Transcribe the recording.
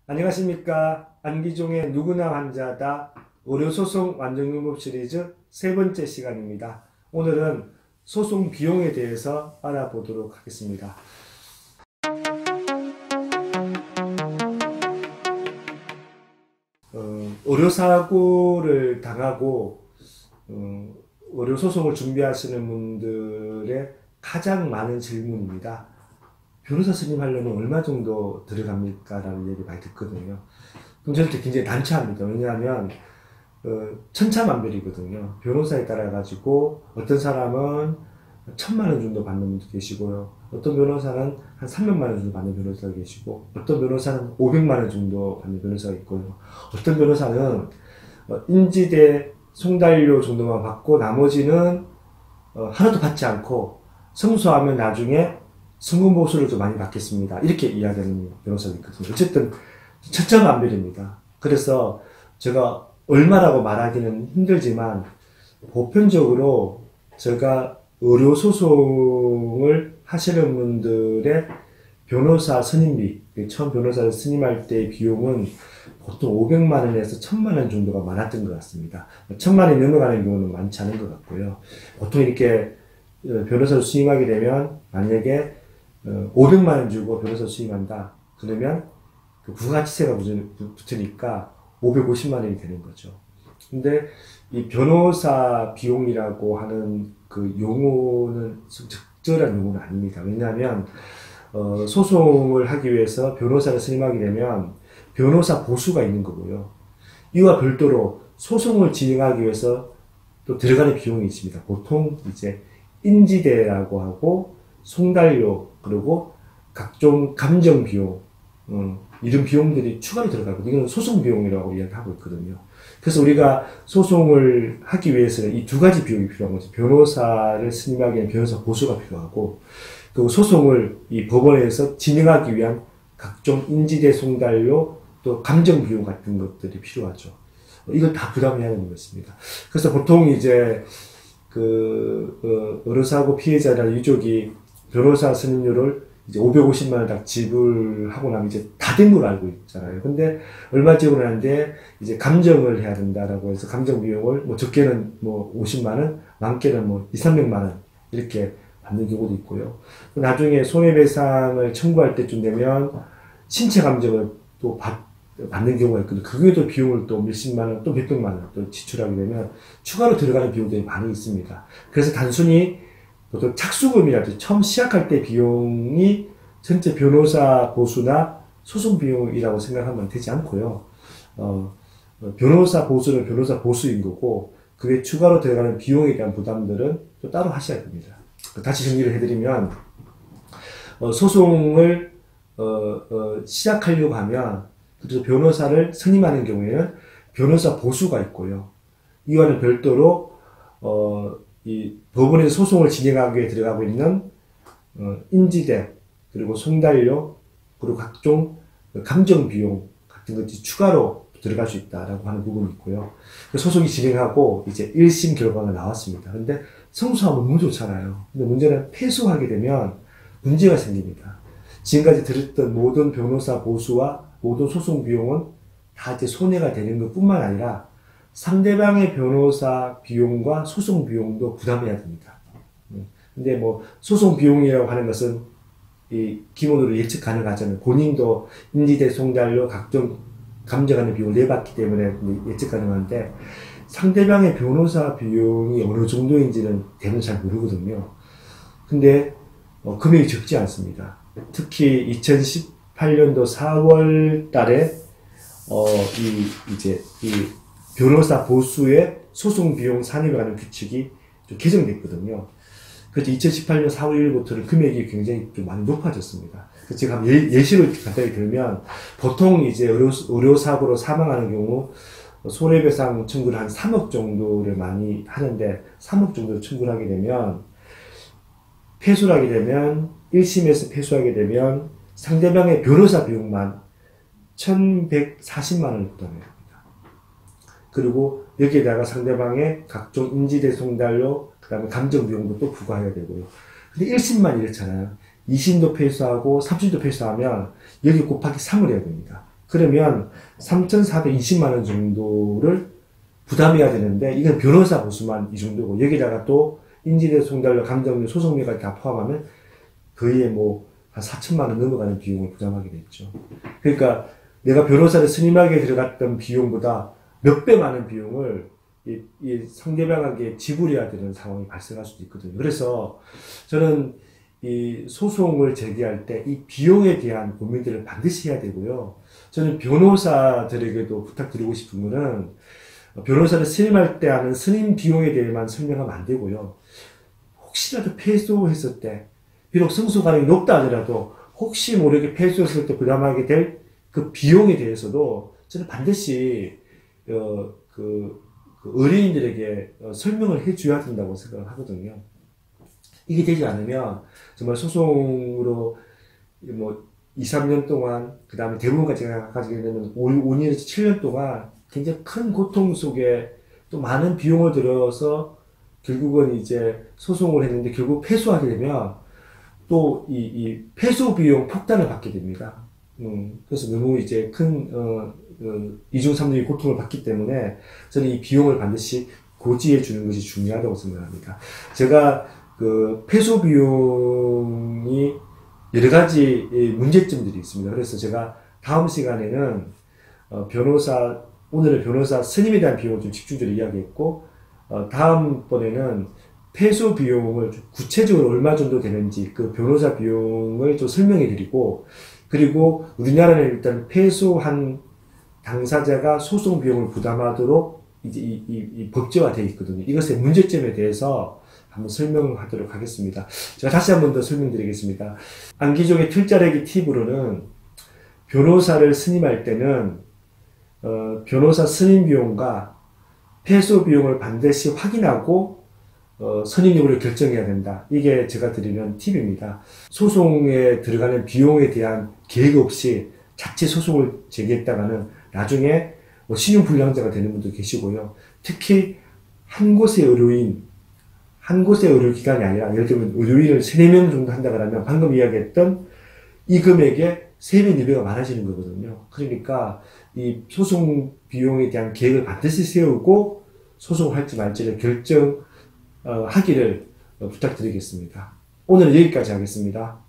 안녕하십니까. 안기종의 누구나 환자다 의료소송 완전요법 시리즈 세 번째 시간입니다. 오늘은 소송 비용에 대해서 알아보도록 하겠습니다. 의료사고를 당하고 의료소송을 준비하시는 분들의 가장 많은 질문입니다. 변호사 선임하려면 얼마 정도 들어갑니까? 라는 얘기 많이 듣거든요. 그럼 저한테 굉장히 난처합니다. 왜냐하면 천차만별이거든요. 변호사에 따라 가지고 어떤 사람은 1,000만 원 정도 받는 분도 계시고요. 어떤 변호사는 한 300만 원 정도 받는 변호사가 계시고, 어떤 변호사는 500만 원 정도 받는 변호사가 있고요. 어떤 변호사는 인지대 송달료 정도만 받고 나머지는 하나도 받지 않고 승소하면 나중에 성금보수를 좀 많이 받겠습니다. 이렇게 이야기하는 변호사도 있거든요. 어쨌든 천차만별입니다. 그래서 제가 얼마라고 말하기는 힘들지만 보편적으로 제가 의료소송을 하시는 분들의 변호사 선임비, 처음 변호사를 선임할 때의 비용은 보통 500만 원에서 1,000만 원 정도가 많았던 것 같습니다. 1,000만 원이 넘어가는 경우는 많지 않은 것 같고요. 보통 이렇게 변호사를 수임하게 되면 만약에 500만 원 주고 변호사 수임한다. 그러면 그 부가치세가 붙으니까 550만 원이 되는 거죠. 근데 이 변호사 비용이라고 하는 그 용어는 적절한 용어는 아닙니다. 왜냐하면 소송을 하기 위해서 변호사를 선임하게 되면 변호사 보수가 있는 거고요. 이와 별도로 소송을 진행하기 위해서 또 들어가는 비용이 있습니다. 보통 이제 인지대라고 하고 송달료 그리고 각종 감정 비용 이런 비용들이 추가로 들어가거든요. 이건 소송 비용이라고 이야기하고 있거든요. 그래서 우리가 소송을 하기 위해서는 이 두 가지 비용이 필요한 거죠. 변호사를 선임하기에는 변호사 보수가 필요하고, 그리고 소송을 이 법원에서 진행하기 위한 각종 인지대 송달료 또 감정 비용 같은 것들이 필요하죠. 이걸 다 부담해야 되는 것입니다. 그래서 보통 이제 의료사고 피해자나 유족이 변호사 선임료를 이제 550만 원 딱 지불하고 나면 이제 다 된 걸 알고 있잖아요. 근데 얼마 지불하는데 이제 감정을 해야 된다라고 해서 감정 비용을 뭐 적게는 뭐 50만 원, 많게는 뭐 200~300만 원 이렇게 받는 경우도 있고요. 나중에 손해배상을 청구할 때쯤 되면 신체 감정을 또 받는 경우가 있거든요. 그게 또 비용을 또 몇십만 원, 또 몇백만 원 또 지출하게 되면 추가로 들어가는 비용들이 많이 있습니다. 그래서 단순히 보통 착수금이라든지 처음 시작할 때 비용이 전체 변호사 보수나 소송 비용이라고 생각하면 되지 않고요. 변호사 보수는 변호사 보수인 거고, 그 외 추가로 들어가는 비용에 대한 부담들은 또 따로 하셔야 됩니다. 다시 정리를 해드리면, 소송을, 시작하려고 하면, 그래서 변호사를 선임하는 경우에는 변호사 보수가 있고요. 이와는 별도로, 이 법원에서 소송을 진행하기 위해 들어가고 있는 인지대 그리고 송달료 그리고 각종 감정 비용 같은 것이 추가로 들어갈 수 있다라고 하는 부분이 있고요. 소송이 진행하고 이제 1심 결과가 나왔습니다. 근데 승소하면 너무 좋잖아요. 근데 문제는 패소하게 되면 문제가 생깁니다. 지금까지 들었던 모든 변호사 보수와 모든 소송 비용은 다 이제 손해가 되는 것 뿐만 아니라 상대방의 변호사 비용과 소송 비용도 부담해야 됩니다. 근데 뭐 소송 비용이라고 하는 것은 이 기본으로 예측 가능하잖아요. 본인도 인지대 송달료 각종 감정하는 비용을 내봤기 때문에 예측 가능한데 상대방의 변호사 비용이 어느 정도인지는 대부분 잘 모르거든요. 근데 금액이 적지 않습니다. 특히 2018년도 4월 달에 이 변호사 보수의 소송 비용 산입에 관한 규칙이 좀 개정됐거든요. 그래서 2018년 4월 1일부터는 금액이 굉장히 좀 많이 높아졌습니다. 그래서 제가 예시를 간단히 들면, 보통 이제 의료사고로 사망하는 경우, 손해배상 청구를 한 3억 정도를 많이 하는데, 3억 정도를 청구를 하게 되면, 패소를 하게 되면, 1심에서 패소하게 되면, 상대방의 변호사 비용만 1,140만 원을 부담해요. 그리고 여기에다가 상대방의 각종 인지대 송달료, 그 다음에 감정 비용도 또 부과해야 되고요. 근데 1심만 이렇잖아요. 2심도 패소하고 3심도 패소하면 여기 곱하기 3을 해야 됩니다. 그러면 3,420만 원 정도를 부담해야 되는데, 이건 변호사 보수만 이 정도고, 여기다가 또 인지대 송달료, 감정료, 소송료까지 다 포함하면 거의 뭐 한 4천만 원 넘어가는 비용을 부담하게 됐죠. 그러니까 내가 변호사를 선임하게 들어갔던 비용보다 몇 배 많은 비용을 이 상대방에게 지불해야 되는 상황이 발생할 수도 있거든요. 그래서 저는 이 소송을 제기할 때 이 비용에 대한 고민들을 반드시 해야 되고요. 저는 변호사들에게도 부탁드리고 싶은 거는, 변호사를 선임할 때 하는 선임 비용에 대해만 설명하면 안 되고요. 혹시라도 패소했을 때, 비록 승소 가능이 높다 하더라도 혹시 모르게 패소했을 때 부담하게 될 그 비용에 대해서도 저는 반드시 의뢰인들에게 설명을 해줘야 된다고 생각을 하거든요. 이게 되지 않으면 정말 소송으로 뭐 2, 3년 동안, 그 다음에 대부분까지 가지게 되면 5년에서 7년 동안 굉장히 큰 고통 속에 또 많은 비용을 들여서 결국은 이제 소송을 했는데 결국 패소하게 되면 또 이 패소 비용 폭탄을 받게 됩니다. 그래서 너무 이제 큰, 이중 삼중의 고통을 받기 때문에 저는 이 비용을 반드시 고지해 주는 것이 중요하다고 생각합니다. 제가 그 패소 비용이 여러 가지 문제점들이 있습니다. 그래서 제가 다음 시간에는 오늘은 변호사 선임에 대한 비용을 좀 집중적으로 이야기했고, 다음번에는 패소 비용을 구체적으로 얼마 정도 되는지 그 변호사 비용을 좀 설명해 드리고, 그리고 우리나라는 일단 패소한 당사자가 소송 비용을 부담하도록 이제 이 법제화 되어 있거든요. 이것의 문제점에 대해서 한번 설명하도록 하겠습니다. 제가 다시 한번 더 설명드리겠습니다. 안기종의 틀자래기 팁으로는 변호사를 선임할 때는 변호사 선임 비용과 패소 비용을 반드시 확인하고 선임 여부를 결정해야 된다. 이게 제가 드리는 팁입니다. 소송에 들어가는 비용에 대한 계획 없이 자체 소송을 제기했다가는 나중에 신용불량자가 되는 분도 계시고요. 특히 한 곳의 의료기관이 아니라, 예를 들면 의료인을 3-4명 정도 한다 그러면 방금 이야기했던 이 금액에 3배, 4배가 많아지는 거거든요. 그러니까 이 소송 비용에 대한 계획을 반드시 세우고 소송을 할지 말지를 하기를 부탁드리겠습니다. 오늘은 여기까지 하겠습니다.